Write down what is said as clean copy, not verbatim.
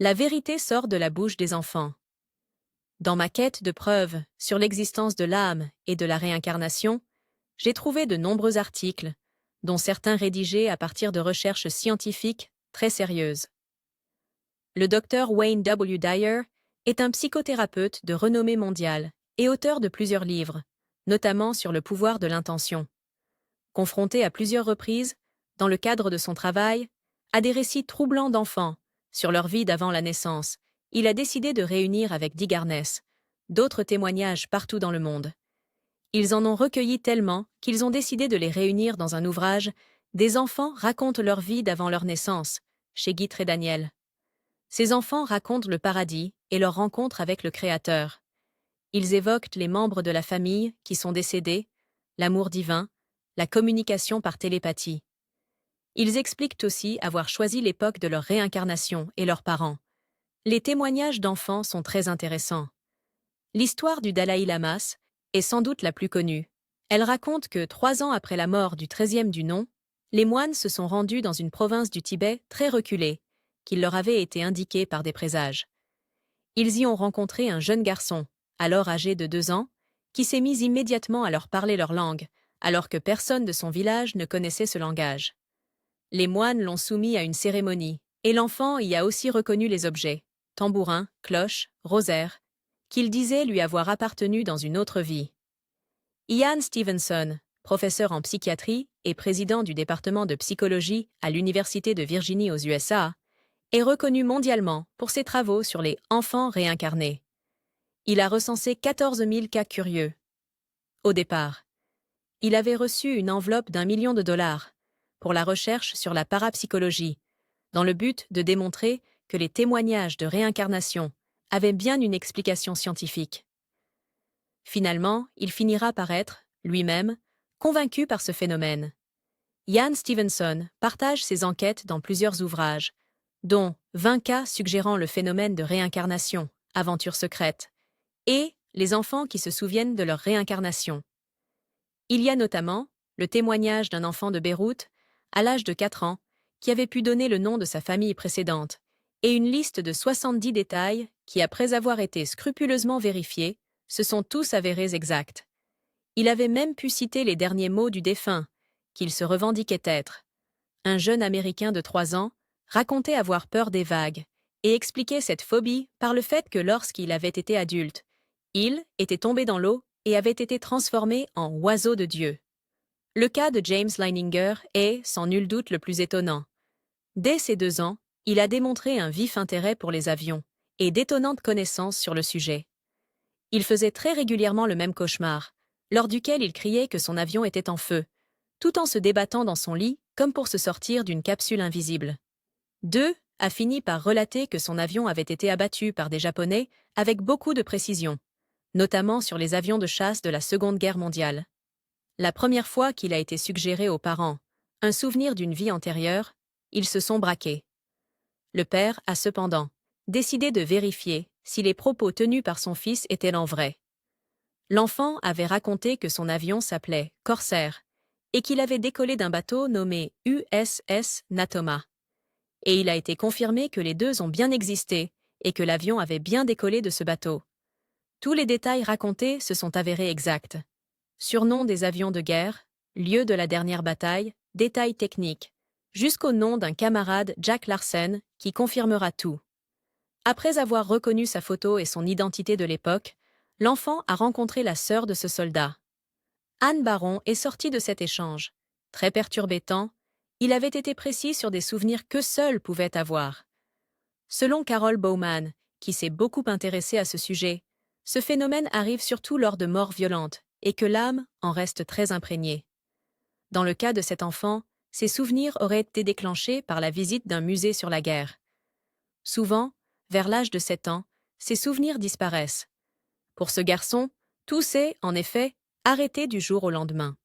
La vérité sort de la bouche des enfants. Dans ma quête de preuves sur l'existence de l'âme et de la réincarnation, j'ai trouvé de nombreux articles, dont certains rédigés à partir de recherches scientifiques très sérieuses. Le docteur Wayne W. Dyer est un psychothérapeute de renommée mondiale et auteur de plusieurs livres, notamment sur le pouvoir de l'intention. Confronté à plusieurs reprises, dans le cadre de son travail, à des récits troublants d'enfants sur leur vie d'avant la naissance, il a décidé de réunir avec Dee Garness d'autres témoignages partout dans le monde. Ils en ont recueilli tellement qu'ils ont décidé de les réunir dans un ouvrage « Des enfants racontent leur vie d'avant leur naissance » chez Guy Daniel. Ces enfants racontent le paradis et leur rencontre avec le Créateur. Ils évoquent les membres de la famille qui sont décédés, l'amour divin, la communication par télépathie. Ils expliquent aussi avoir choisi l'époque de leur réincarnation et leurs parents. Les témoignages d'enfants sont très intéressants. L'histoire du Dalai Lama est sans doute la plus connue. Elle raconte que 3 ans après la mort du 13e du nom, les moines se sont rendus dans une province du Tibet très reculée, qui leur avait été indiquée par des présages. Ils y ont rencontré un jeune garçon, alors âgé de 2 ans, qui s'est mis immédiatement à leur parler leur langue, alors que personne de son village ne connaissait ce langage. Les moines l'ont soumis à une cérémonie, et l'enfant y a aussi reconnu les objets, tambourins, cloches, rosaires, qu'il disait lui avoir appartenu dans une autre vie. Ian Stevenson, professeur en psychiatrie et président du département de psychologie à l'Université de Virginie aux USA, est reconnu mondialement pour ses travaux sur les enfants réincarnés. Il a recensé 14 000 cas curieux. Au départ, il avait reçu une enveloppe d'1 million de dollars pour la recherche sur la parapsychologie, dans le but de démontrer que les témoignages de réincarnation avaient bien une explication scientifique. Finalement, il finira par être, lui-même, convaincu par ce phénomène. Ian Stevenson partage ses enquêtes dans plusieurs ouvrages, dont 20 cas suggérant le phénomène de réincarnation, Aventures secrètes, et Les enfants qui se souviennent de leur réincarnation. Il y a notamment le témoignage d'un enfant de Beyrouth, à l'âge de 4 ans, qui avait pu donner le nom de sa famille précédente, et une liste de 70 détails qui, après avoir été scrupuleusement vérifiés, se sont tous avérés exacts. Il avait même pu citer les derniers mots du défunt, qu'il se revendiquait être. Un jeune Américain de 3 ans racontait avoir peur des vagues et expliquait cette phobie par le fait que lorsqu'il avait été adulte, il était tombé dans l'eau et avait été transformé en oiseau de Dieu. Le cas de James Leininger est, sans nul doute, le plus étonnant. Dès ses 2 ans, il a démontré un vif intérêt pour les avions et d'étonnantes connaissances sur le sujet. Il faisait très régulièrement le même cauchemar, lors duquel il criait que son avion était en feu, tout en se débattant dans son lit comme pour se sortir d'une capsule invisible. 2 a fini par relater que son avion avait été abattu par des Japonais avec beaucoup de précision, notamment sur les avions de chasse de la Seconde Guerre mondiale. La première fois qu'il a été suggéré aux parents un souvenir d'une vie antérieure, ils se sont braqués. Le père a cependant décidé de vérifier si les propos tenus par son fils étaient en vrai. L'enfant avait raconté que son avion s'appelait Corsair et qu'il avait décollé d'un bateau nommé USS Natoma. Et il a été confirmé que les deux ont bien existé et que l'avion avait bien décollé de ce bateau. Tous les détails racontés se sont avérés exacts. Surnom des avions de guerre, lieu de la dernière bataille, détails techniques, jusqu'au nom d'un camarade, Jack Larsen, qui confirmera tout. Après avoir reconnu sa photo et son identité de l'époque, l'enfant a rencontré la sœur de ce soldat. Anne Baron est sortie de cet échange. Très perturbé tant, il avait été précis sur des souvenirs que seul pouvait avoir. Selon Carol Bowman, qui s'est beaucoup intéressée à ce sujet, ce phénomène arrive surtout lors de morts violentes et que l'âme en reste très imprégnée. Dans le cas de cet enfant, ses souvenirs auraient été déclenchés par la visite d'un musée sur la guerre. Souvent, vers l'âge de 7 ans, ses souvenirs disparaissent. Pour ce garçon, tout s'est, en effet, arrêté du jour au lendemain.